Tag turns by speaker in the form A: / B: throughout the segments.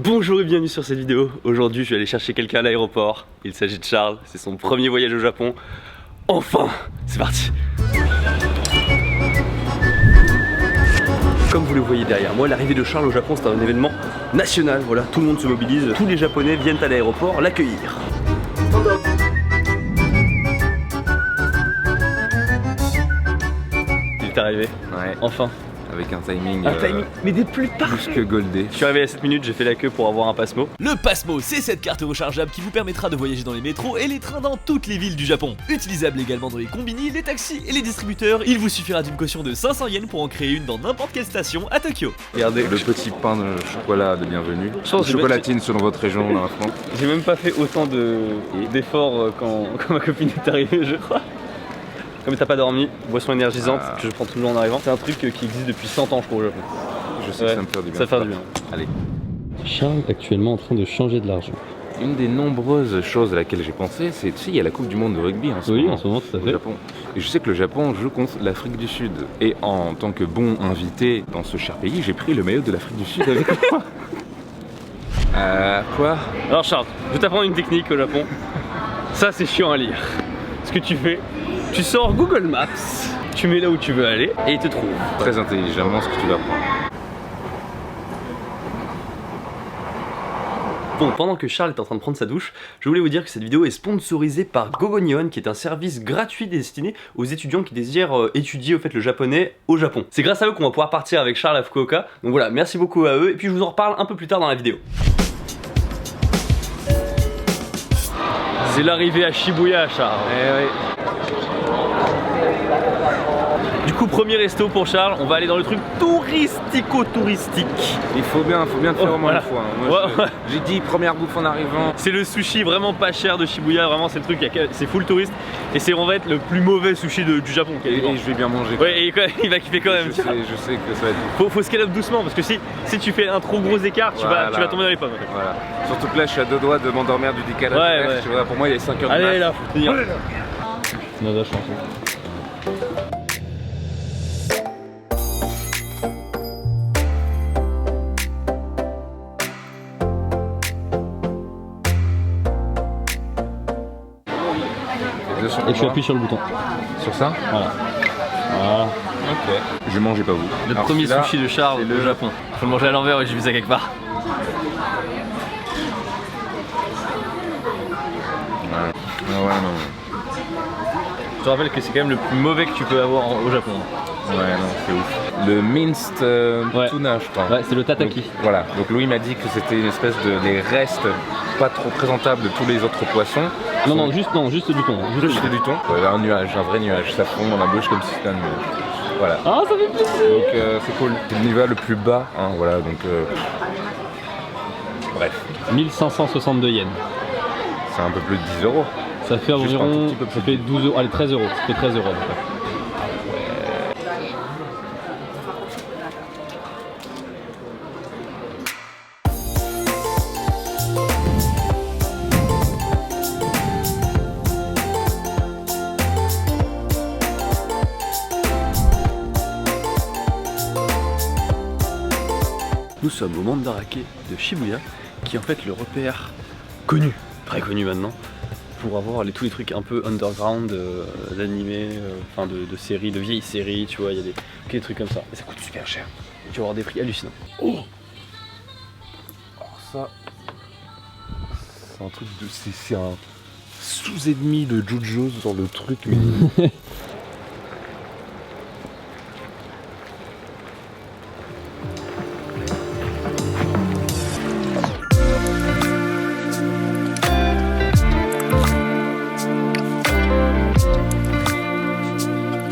A: Bonjour et bienvenue sur cette vidéo. Aujourd'hui je vais aller chercher quelqu'un à l'aéroport. Il s'agit de Charles, c'est son premier voyage au Japon. Enfin, c'est parti. Comme vous le voyez derrière moi, l'arrivée de Charles au Japon c'est un événement national. Voilà, tout le monde se mobilise, tous les Japonais viennent à l'aéroport l'accueillir. Il est arrivé,
B: ouais.
A: Enfin.
B: Avec un timing,
A: mais des plus parfaits.
B: plus que goldé.
A: Je suis arrivé à 7 minutes, j'ai fait la queue pour avoir un Passmo.
C: Le Passmo, c'est cette carte rechargeable qui vous permettra de voyager dans les métros et les trains dans toutes les villes du Japon. Utilisable également dans les combini, les taxis et les distributeurs, il vous suffira d'une caution de 500 yens pour en créer une dans n'importe quelle station à Tokyo.
A: Regardez
B: le petit pain de chocolat de bienvenue. Chocolatine selon votre région dans la France.
A: J'ai même pas fait autant d'efforts quand ma copine est arrivée, je crois. Comme t'as pas dormi, boisson énergisante que je prends toujours en arrivant. C'est un truc qui existe depuis 100 ans je crois au Japon.
B: Je sais que ça me fait du bien.
A: Ça fait du bien.
B: Allez.
A: Charles actuellement en train de changer de l'argent.
B: Une des nombreuses choses à laquelle j'ai pensé, c'est tu sais, il y a la Coupe du Monde de rugby en ce moment.
A: Oui, en ce moment tout à fait.
B: Au Japon. Et je sais que le Japon joue contre l'Afrique du Sud. Et en tant que bon invité dans ce cher pays, j'ai pris le maillot de l'Afrique du Sud avec moi. Quoi?
A: Alors Charles, je vais t'apprendre une technique au Japon. Ça c'est chiant à lire. Ce que tu fais, tu sors Google Maps, tu mets là où tu veux aller et il te trouve.
B: Très intelligemment ce que tu vas prendre.
A: Bon, pendant que Charles est en train de prendre sa douche, je voulais vous dire que cette vidéo est sponsorisée par Gogonion, qui est un service gratuit destiné aux étudiants qui désirent étudier le japonais au Japon. C'est grâce à eux qu'on va pouvoir partir avec Charles à Fukuoka. Donc voilà, merci beaucoup à eux et puis je vous en reparle un peu plus tard dans la vidéo. C'est l'arrivée à Shibuya, Charles.
B: Eh oui.
A: Du coup, premier resto pour Charles, on va aller dans le truc touristico-touristique.
B: Il faut bien le faire au moins
A: voilà.
B: une fois. Moi, j'ai dit première bouffe en arrivant.
A: C'est le sushi vraiment pas cher de Shibuya, vraiment c'est le truc, c'est full touriste. Et c'est en fait le plus mauvais sushi du Japon.
B: Et je vais bien manger.
A: Ouais, et il va kiffer quand même.
B: Je sais que ça va être...
A: Faut scale up doucement parce que si tu fais un trop gros écart, tu vas tomber dans les pommes. En fait.
B: Voilà. Surtout que là, je suis à deux doigts de m'endormir du décalage.
A: Ouais.
B: Tu vois, pour moi, il est 5h du mat.
A: Allez là, faut tenir. On a de la chance. Et tu appuies sur le bouton.
B: Sur ça?
A: Voilà. Voilà.
B: Ok. Je mangeais pas vous.
A: Le premier sushi de Charles au Japon. Faut le manger à l'envers, ouais, j'ai vu ça quelque part.
B: Ouais, non.
A: Je te rappelle que c'est quand même le plus mauvais que tu peux avoir au Japon.
B: Ouais, non, c'est ouf. Le minced tuna, je crois.
A: Ouais, c'est le tataki.
B: Donc, voilà. Donc Louis m'a dit que c'était une espèce des restes pas trop présentables de tous les autres poissons.
A: Non, juste du thon.
B: Juste du thon. Ouais, un nuage, un vrai nuage. Ça fond dans la bouche comme si c'était un nuage. Voilà.
A: Ah, ça fait plaisir.
B: Donc c'est cool. C'est le niveau le plus bas. Hein, voilà, donc... Bref.
A: 1562 yens.
B: C'est un peu plus de 10 euros.
A: Ça fait environ... Ça fait 12 euros. Allez, 13 euros. Ça fait 13 euros à peu près. Nous sommes au Mandarake de Shibuya, qui est en fait le repère connu, très connu maintenant, pour avoir tous les trucs un peu underground d'animés, enfin de séries, de vieilles séries, tu vois, il y a des trucs comme ça. Et ça coûte super cher. Tu vas avoir des prix hallucinants. Oh, alors ça, c'est un truc de... C'est un sous-ennemi de JoJo's dans le truc, mais...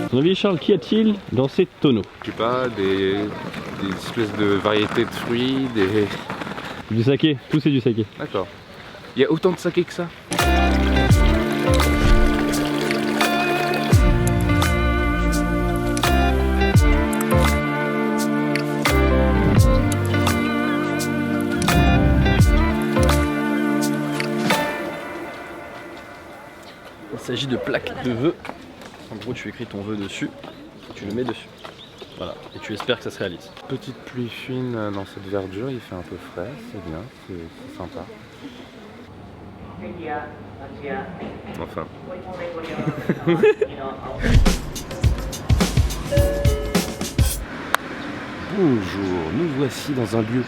A: À ton avis, Charles, qu'y a-t-il dans ces tonneaux?
B: Je sais pas, des espèces de variétés de fruits, des...
A: Du saké, tout c'est du saké.
B: D'accord. Il y a autant de saké que ça?
A: Il s'agit de plaques de vœux. En gros, tu écris ton vœu dessus, tu le mets dessus. Voilà, et tu espères que ça se réalise.
B: Petite pluie fine dans cette verdure, il fait un peu frais, c'est bien, c'est sympa. Enfin. Bonjour, nous voici dans un lieu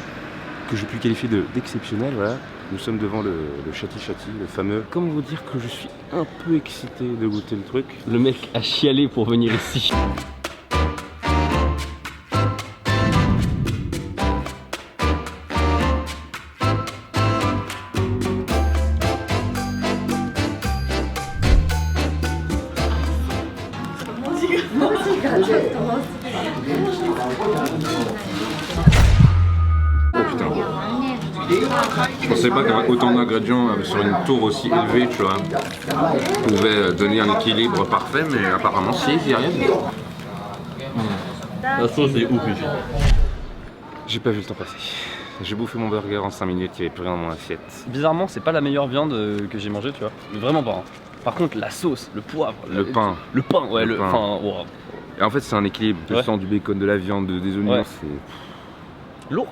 B: que je puis qualifier d'exceptionnel, voilà. Nous sommes devant le Chati-Chati, le fameux. Comment vous dire que je suis un peu excité de goûter le truc.
A: Le mec a chialé pour venir ici.
B: Je pensais pas qu'avoir autant d'ingrédients sur une tour aussi élevée, tu vois, pouvait donner un équilibre parfait, mais apparemment si, il y a rien.
A: La sauce est ouf ici.
B: J'ai pas vu le temps passer. J'ai bouffé mon burger en 5 minutes, il n'y avait plus rien dans mon assiette.
A: Bizarrement, c'est pas la meilleure viande que j'ai mangée, tu vois. Mais vraiment pas. Hein. Par contre, la sauce, le poivre,
B: Le pain.
A: Le pain, ouais,
B: Le pain.
A: Enfin, wow.
B: Et en fait, c'est un équilibre. Tu sens du bacon, de la viande, des oignons,
A: Ouais.
B: c'est.
A: Lourd.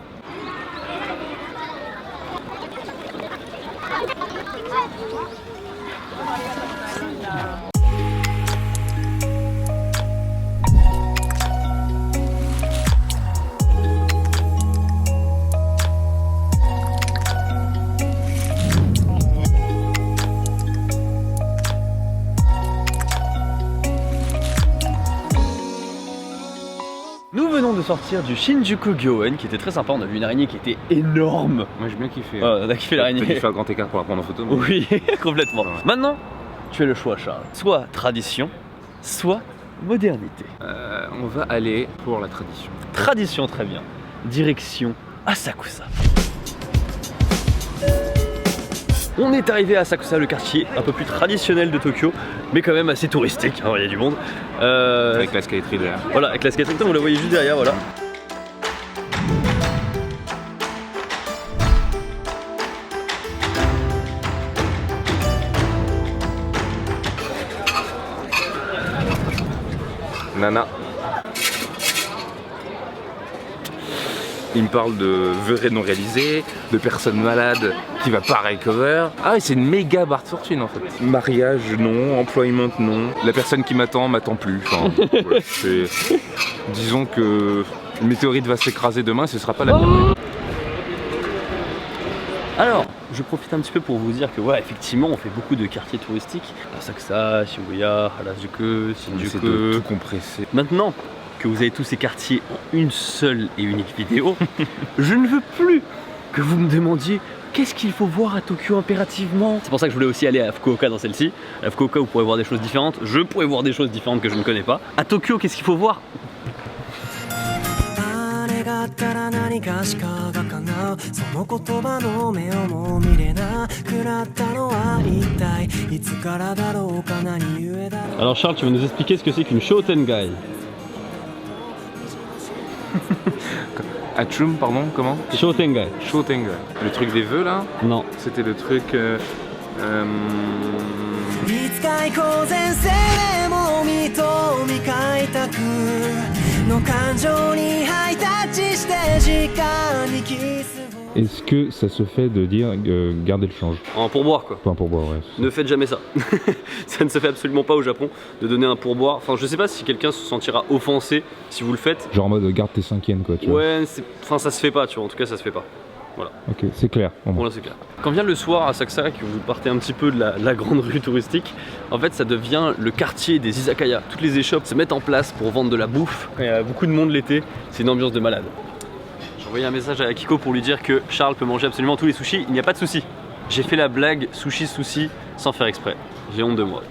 A: Nous venons de sortir du Shinjuku Gyoen qui était très sympa, on a vu une araignée qui était énorme.
B: Moi j'ai bien kiffé.
A: On a kiffé
B: T'as
A: l'araignée.
B: dû faire un grand écart pour la prendre en photo. Mais...
A: Oui, complètement.
B: Ouais.
A: Maintenant, tu as le choix, Charles. Soit tradition, soit modernité.
B: On va aller pour la tradition.
A: Tradition, très bien. Direction Asakusa. On est arrivé à Asakusa, le quartier un peu plus traditionnel de Tokyo, mais quand même assez touristique, hein, il y a du monde.
B: Avec la skaterie derrière.
A: Voilà, avec la skaterie, vous la voyez juste derrière, voilà.
B: Nana. Il me parle de vœux non réalisés, de personnes malades qui va pas recover. Ah, c'est une méga barre de fortune en fait. Mariage non, employment non. La personne qui m'attend plus. Enfin, ouais, disons que une météorite va s'écraser demain, ce sera pas la bienvenue.
A: Alors, je profite un petit peu pour vous dire que ouais, effectivement, on fait beaucoup de quartiers touristiques. Asakusa, Shibuya, Harajuku,
B: C'est de
A: Shinjuku.
B: tout compresser.
A: Maintenant que vous avez tous ces quartiers en une seule et unique vidéo, je ne veux plus que vous me demandiez qu'est-ce qu'il faut voir à Tokyo impérativement. C'est pour ça que je voulais aussi aller à Fukuoka dans celle-ci. À Fukuoka, vous pourrez voir des choses différentes. Je pourrais voir des choses différentes que je ne connais pas. À Tokyo, qu'est-ce qu'il faut voir?
D: 誰があったら何かしかが叶うその言葉の目をも見れなくなったのは一体いつからだろうか何故だろう
A: Alors Charles, tu vas nous expliquer ce que c'est qu'une Shotengai.
B: Achum, pardon, comment?
A: Shotengai.
B: Shotengai. Le truc des vœux là,
A: Non.
B: c'était le truc.
D: いつか以降前世でも見と未開拓の感情にハイタッチして時間にキスを
E: Est-ce que ça se fait de dire garder le change?
A: En pourboire quoi.
E: Pas un pourboire, ouais.
A: Ne faites jamais ça. Ça ne se fait absolument pas au Japon de donner un pourboire. Enfin, je sais pas si quelqu'un se sentira offensé si vous le faites.
E: Genre en mode garde tes 5 yens quoi, tu vois.
A: Ouais, enfin ça se fait pas, tu vois. En tout cas, ça se fait pas.
E: Ok, c'est clair. Bon,
A: Bon là c'est clair. Quand vient le soir à Asakusa, que vous partez un petit peu de la grande rue touristique, en fait ça devient le quartier des izakaya. Toutes les échoppes se mettent en place pour vendre de la bouffe. Quand il y a beaucoup de monde l'été, c'est une ambiance de malade. J'ai envoyé un message à Akiko pour lui dire que Charles peut manger absolument tous les sushis, il n'y a pas de souci. J'ai fait la blague sushi sans faire exprès. J'ai honte de moi.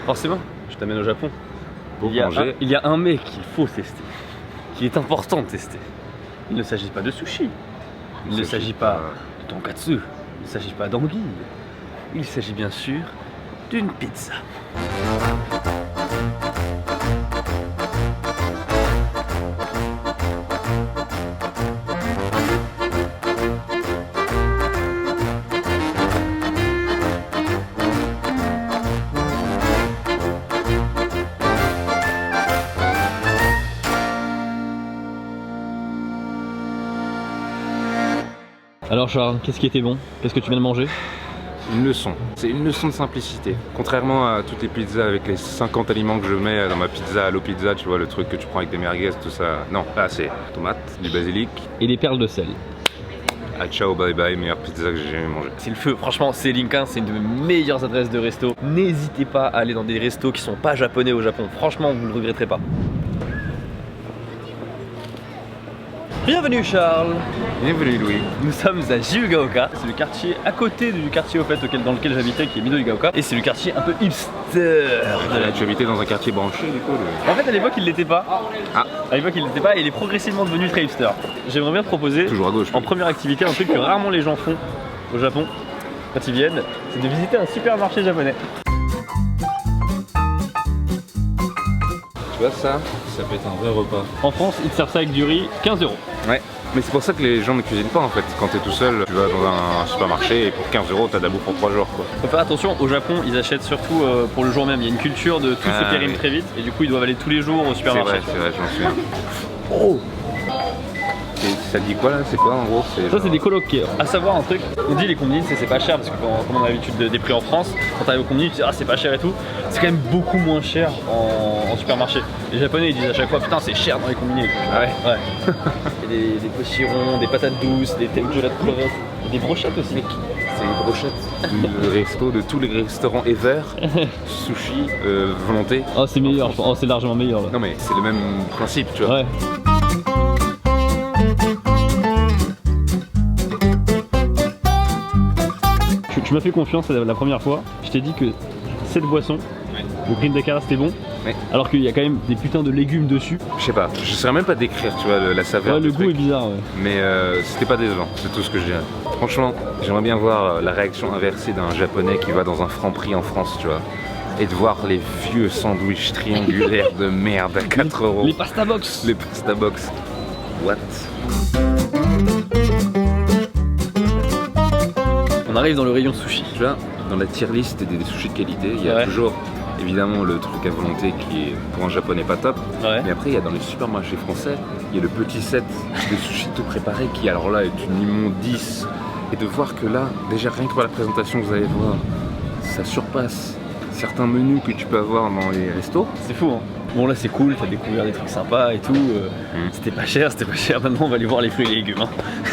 A: Forcément, je t'amène au Japon.
B: Pour
A: Il y
B: manger.
A: il y a un mec qu'il faut tester, qui est important de tester. Il ne s'agit pas de sushi, il ne s'agit pas de tonkatsu, il ne s'agit pas d'anguille. Il s'agit bien sûr d'une pizza. Alors Charles, qu'est-ce qui était bon? Qu'est-ce que tu viens de manger?
B: Une leçon. C'est une leçon de simplicité. Contrairement à toutes les pizzas avec les 50 aliments que je mets dans ma pizza, Allo Pizza, tu vois, le truc que tu prends avec des merguez, tout ça. Non, là c'est tomates, du basilic.
A: Et des perles de sel.
B: Ah ciao, bye bye, meilleure pizza que j'ai jamais mangée.
A: C'est le feu, franchement c'est Lincoln, c'est une de mes meilleures adresses de resto. N'hésitez pas à aller dans des restos qui sont pas japonais au Japon, franchement vous ne le regretterez pas. Bienvenue Charles.
B: Bienvenue Louis.
A: Nous sommes à Shibugaoka, c'est le quartier à côté du quartier au fait dans lequel j'habitais qui est Midorigaoka. Et c'est le quartier un peu hipster.
B: Tu habitais dans un quartier branché du coup
A: En fait à l'époque il l'était pas.
B: Ah.
A: À l'époque il l'était pas et il est progressivement devenu très hipster. J'aimerais bien te proposer
B: Toujours à gauche.
A: en première activité un truc que rarement les gens font au Japon quand ils viennent, c'est de visiter un supermarché japonais.
B: Tu vois ça peut être un vrai repas.
A: En France ils te servent ça avec du riz, 15 €.
B: Ouais. Mais c'est pour ça que les gens ne cuisinent pas en fait. Quand t'es tout seul, tu vas dans un supermarché et pour 15 € t'as de la bouffe pour 3 jours quoi.
A: Faut faire attention, au Japon ils achètent surtout pour le jour même. Il y a une culture de tout se périme très vite et du coup ils doivent aller tous les jours au supermarché.
B: C'est vrai, je m'en souviens.
A: Oh.
B: Et ça dit quoi là? C'est quoi en gros?
A: Ça c'est des colocs. À savoir un truc, on dit les combini c'est pas cher parce que comme on a l'habitude des prix en France, quand t'arrives au combini tu dis ah c'est pas cher et tout, c'est quand même beaucoup moins cher en supermarché. Les japonais ils disent à chaque fois putain c'est cher dans les combini.
B: Ah ouais?
A: Ouais. Il y a des pochirons, des patates douces, des tempura de crevettes, et des brochettes aussi.
B: C'est les brochettes. Le resto de tous les restaurants ever. Sushi, volonté.
A: Oh c'est meilleur, oh c'est largement meilleur là.
B: Non mais c'est le même principe tu vois.
A: Ouais. Tu m'as fait confiance la première fois, je t'ai dit que cette boisson, le green dakara c'était bon,
B: ouais.
A: Alors qu'il y a quand même des putains de légumes dessus.
B: Je sais pas, je saurais même pas décrire tu vois la saveur.
A: Ouais, le goût est bizarre ouais.
B: Mais c'était pas décevant, c'est tout ce que je dirais. Franchement, j'aimerais bien voir la réaction inversée d'un japonais qui va dans un Franprix en France tu vois. Et de voir les vieux sandwichs triangulaires de merde à 4 €.
A: Les pasta box.
B: Les pasta box. What?
A: On arrive dans le rayon sushi.
B: Tu vois, dans la tier list des sushis de qualité, il y a toujours évidemment le truc à volonté qui est pour un japonais pas top.
A: Ouais.
B: Mais après, il y a dans les supermarchés français, il y a le petit set de sushis tout préparé qui alors là est une immondice. Et de voir que là, déjà rien que par la présentation que vous allez voir, ça surpasse certains menus que tu peux avoir dans les restos.
A: C'est fou hein. Bon là c'est cool, t'as découvert des trucs sympas et tout. C'était pas cher. Maintenant on va aller voir les fruits et les légumes. Hein.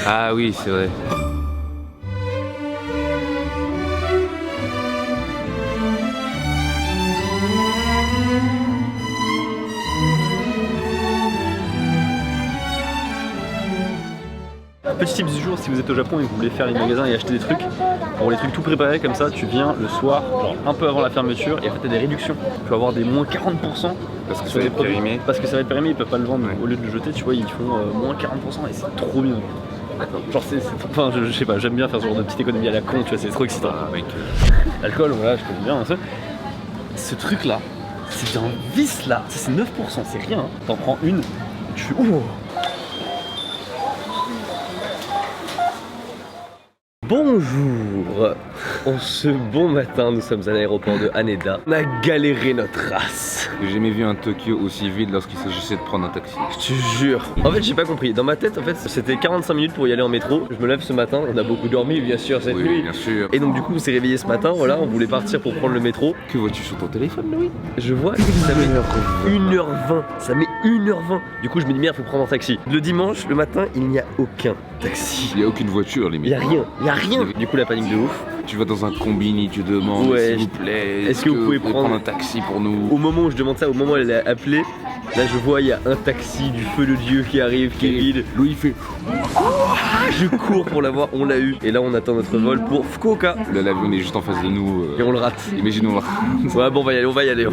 B: Ah oui, c'est vrai.
A: Petit tip du jour, si vous êtes au Japon et que vous voulez faire les magasins et acheter des trucs, pour les trucs tout préparés comme ça, tu viens le soir, genre un peu avant la fermeture, et en fait t'as des réductions. Tu vas avoir des moins 40%
B: Parce que
A: sur
B: ça va
A: les
B: être
A: produits.
B: périmé.
A: Parce que ça va être périmé, ils peuvent pas le vendre.
B: Ouais.
A: Au lieu de le jeter, tu vois, ils font moins 40% et c'est trop bien. Genre enfin je sais pas, j'aime bien faire ce genre de petite économie à la con, tu vois, c'est trop excitant.
B: Ah mec.
A: L'alcool, voilà, je connais bien. Ce truc là, c'est un vice là, ça c'est 9%, c'est rien. Hein. T'en prends une, tu fais ouh. Bonjour. En ce bon matin, nous sommes à l'aéroport de Haneda. On a galéré notre race.
B: J'ai jamais vu un Tokyo aussi vide lorsqu'il s'agissait de prendre un taxi.
A: Je te jure. En fait, j'ai pas compris. Dans ma tête, en fait, c'était 45 minutes pour y aller en métro. Je me lève ce matin, on a beaucoup dormi, bien sûr, cette
B: Oui,
A: nuit.
B: bien sûr.
A: Et donc, du coup, on s'est réveillé ce matin, voilà, on voulait partir pour prendre le métro.
B: Que vois-tu sur ton téléphone, Louis?
A: Je vois que ça met 1h20. Ça met 1h20. Du coup, je me dis, merde, faut prendre un taxi. Le dimanche, le matin, il n'y a aucun taxi.
B: Il n'y a aucune voiture, limite.
A: Il y a rien, il y a rien. Du coup, la panique de ouf.
B: Tu vas dans un combini, tu demandes,
A: Ouais,
B: s'il vous plaît,
A: est-ce que vous pouvez prendre
B: un taxi pour nous?
A: Au moment où je demande ça, au moment où elle a appelé, là je vois il y a un taxi du feu de Dieu qui arrive, qui est vide.
B: Louis fait.
A: Je cours pour l'avoir, on l'a eu. Et là on attend notre vol pour Fukuoka.
B: Là, l'avion est juste en face de nous.
A: Et on le rate.
B: Imaginons.
A: Ouais bon on va y aller, on va y aller.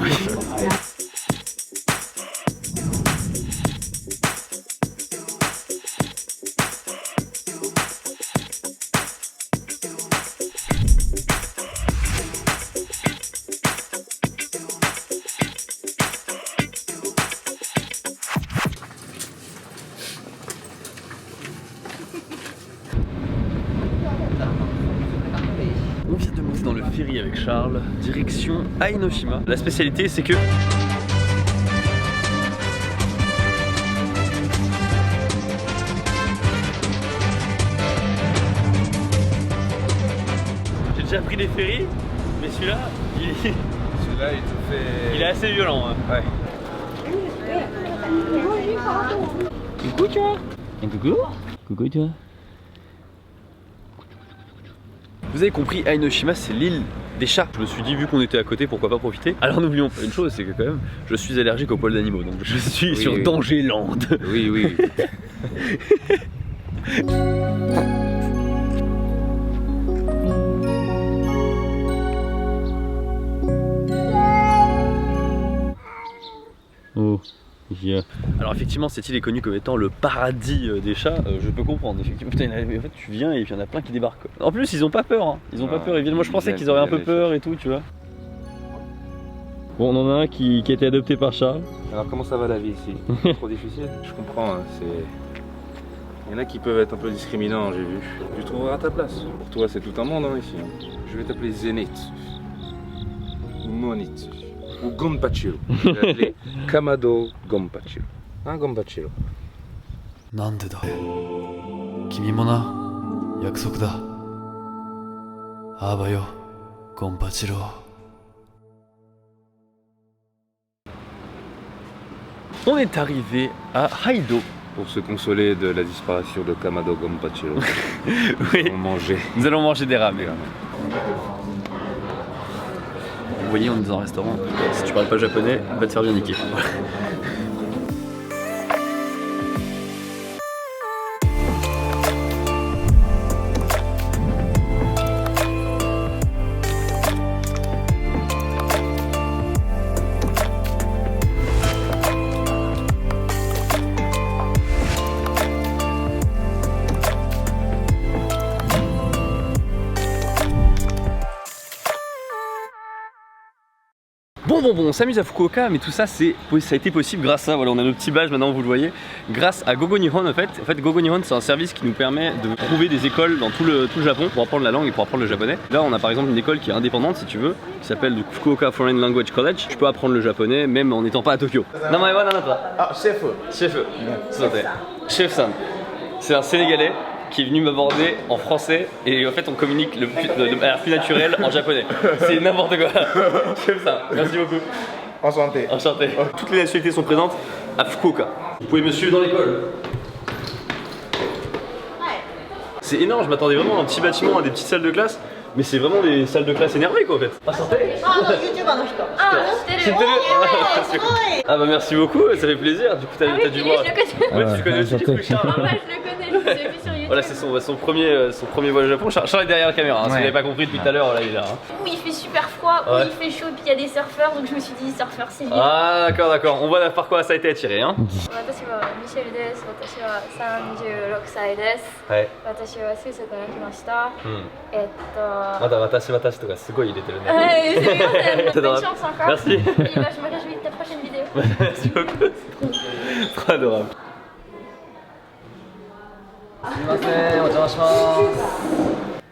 A: On vient de monter dans le ferry avec Charles, direction Ainoshima. La spécialité c'est que pris des ferries, mais celui-là,
B: Celui-là, il te fait.
A: il est assez violent. Hein.
B: Ouais.
A: Coucou toi. Coucou. Coucou toi. Vous avez compris, Ainoshima c'est l'île des chats. Je me suis dit vu qu'on était à côté pourquoi pas profiter. Alors n'oublions pas une chose, c'est que quand même je suis allergique aux poils d'animaux, donc je suis sur Dangerland.
B: Oui, oui.
A: Oh. Alors effectivement cette île est connue comme étant le paradis des chats, je peux comprendre, effectivement, putain, en fait tu viens et puis il y en a plein qui débarquent quoi. En plus ils ont pas peur, hein. Ils ont pas peur, ils viennent, moi je pensais qu'ils auraient un peu peur et tout tu vois. Bon on en a un qui a été adopté par Charles.
B: Alors comment ça va la vie ici? Trop difficile? Je comprends, hein, c'est... Il y en a qui peuvent être un peu discriminants, j'ai vu. Tu trouveras ta place. Pour toi c'est tout un monde hein, ici. Je vais t'appeler Zenith. Ou Monith. Ou Gonpachiro. Je vais t'appeler Kamado Gonpachiro. Hein Gonpachiro?
C: Nande da. Kimi mo na yakusoku da. Aba yo, Gonpachiro.
A: On est arrivé à Haido.
B: Pour se consoler de la disparition de Kamado Gonpachiro.
A: Oui.
B: On mangeait.
A: Nous allons manger des ramen. Vous voyez, on est dans un restaurant. Si tu parles pas japonais, va te faire bien niquer. Bon, on s'amuse à Fukuoka, mais tout ça, ça a été possible grâce à, voilà, on a nos petits badges maintenant, vous le voyez, grâce à Gogo Nihon en fait. En fait, Gogo Nihon, c'est un service qui nous permet de trouver des écoles dans tout le Japon pour apprendre la langue et pour apprendre le japonais. Là, on a par exemple une école qui est indépendante, si tu veux, qui s'appelle le Fukuoka Foreign Language College. Je peux apprendre le japonais même en n'étant pas à Tokyo. Namae wa nanata?
F: Ah, chef.
A: Chef-san. C'est un Sénégalais qui est venu m'aborder en français et en fait on communique de manière plus naturelle en japonais. C'est n'importe quoi. J'aime ça. Merci beaucoup.
F: Enchanté.
A: Enchanté. Toutes les nationalités sont présentes à Fukuoka. Vous pouvez me suivre dans l'école. C'est énorme, je m'attendais vraiment à un petit bâtiment, à des petites salles de classe. Mais c'est vraiment des salles de classe énervées quoi en fait. Enchanté. Ah bah merci beaucoup, ça fait plaisir. Du coup t'as dû voir. Ouais, tu connais aussi du coup Charles.
G: Ouais, je le connais, je l'ai vu sur YouTube.
A: Voilà, c'est son premier voyage au Japon. Charles est derrière la caméra, hein. Si vous n'avez pas compris depuis tout à l'heure, là il est là. Hein.
G: Où il fait super froid, où il fait chaud, et puis il y a des surfeurs, donc je me suis dit surfeur c'est mieux.
A: Ah d'accord, on voit par quoi ça a été attiré. Hein.
G: 私はミシェルです。私は36歳です。
A: はい。
G: 私はスイスから来ました。
A: また私とかすごい入れてるね。
G: はい、すみません。 Bonne chance encore.
A: Merci.
G: Et bah, je me réjouis de ta prochaine vidéo.
A: Merci beaucoup. Trop adorable. すみません、お邪魔します。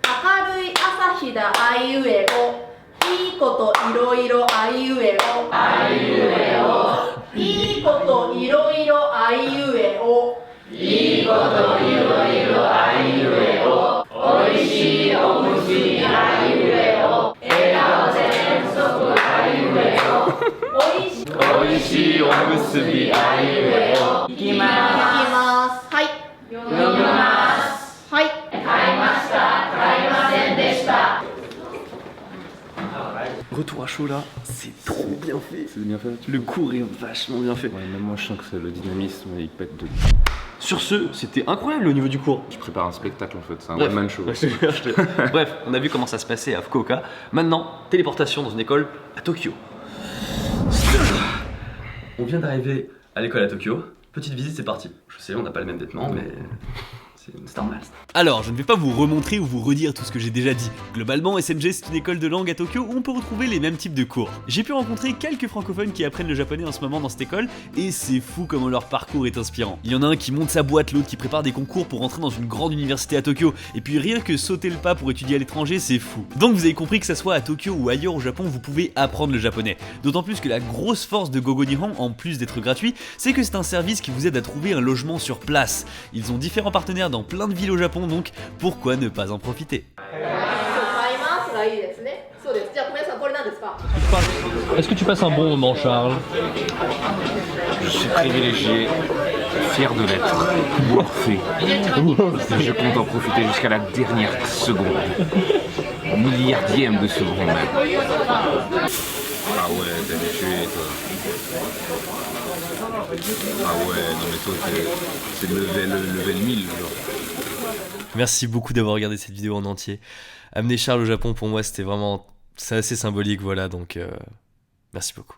H: 明るい朝日だあいうえお、いいこといろいろあいうえお、あいうえお、いいこといろいろあいうえお、いいこといろいろあいうえお、おいしいおむすびあいうえお、笑顔で遠足あいうえお、おいしいおむすびあいうえお、いきます。はい。読みます。はい。買いました。買いませんでした。
A: Retour à chaud là, c'est trop bien fait.
B: C'est bien fait.
A: Le cours est vachement bien fait.
B: Ouais, même moi je sens que le dynamisme il pète de.
A: Sur ce, c'était incroyable au niveau du cours.
B: Je prépare un spectacle en fait, c'est un
A: Bref.
B: one-man show.
A: Bref, on a vu comment ça se passait à Fukuoka. Maintenant, téléportation dans une école à Tokyo. On vient d'arriver à l'école à Tokyo. Petite visite, c'est parti. Je sais, on n'a pas le même vêtement, mais c'est normal.
C: Alors, je ne vais pas vous remontrer ou vous redire tout ce que j'ai déjà dit. Globalement, SNG c'est une école de langue à Tokyo où on peut retrouver les mêmes types de cours. J'ai pu rencontrer quelques francophones qui apprennent le japonais en ce moment dans cette école, et c'est fou comment leur parcours est inspirant. Il y en a un qui monte sa boîte, l'autre qui prépare des concours pour rentrer dans une grande université à Tokyo, et puis rien que sauter le pas pour étudier à l'étranger, c'est fou. Donc vous avez compris que ça soit à Tokyo ou ailleurs au Japon, vous pouvez apprendre le japonais. D'autant plus que la grosse force de Gogo Nihon, en plus d'être gratuit, c'est que c'est un service qui vous aide à trouver un logement sur place. Ils ont différents partenaires dans plein de villes au Japon, donc pourquoi ne pas en profiter?
H: 買いますがいいです皆さんこれ何ですか？
C: Est-ce que tu passes un bon moment, Charles?
B: Je suis privilégié, fier de l'être, Morphée. Je compte en profiter jusqu'à la dernière seconde, milliardième de seconde même. Ah ouais, t'as dû tuer toi. Ah ouais, non mais toi c'est level 1000 genre.
C: Merci beaucoup d'avoir regardé cette vidéo en entier. Amener Charles au Japon, pour moi, c'était vraiment... C'est assez symbolique, voilà, donc... merci beaucoup.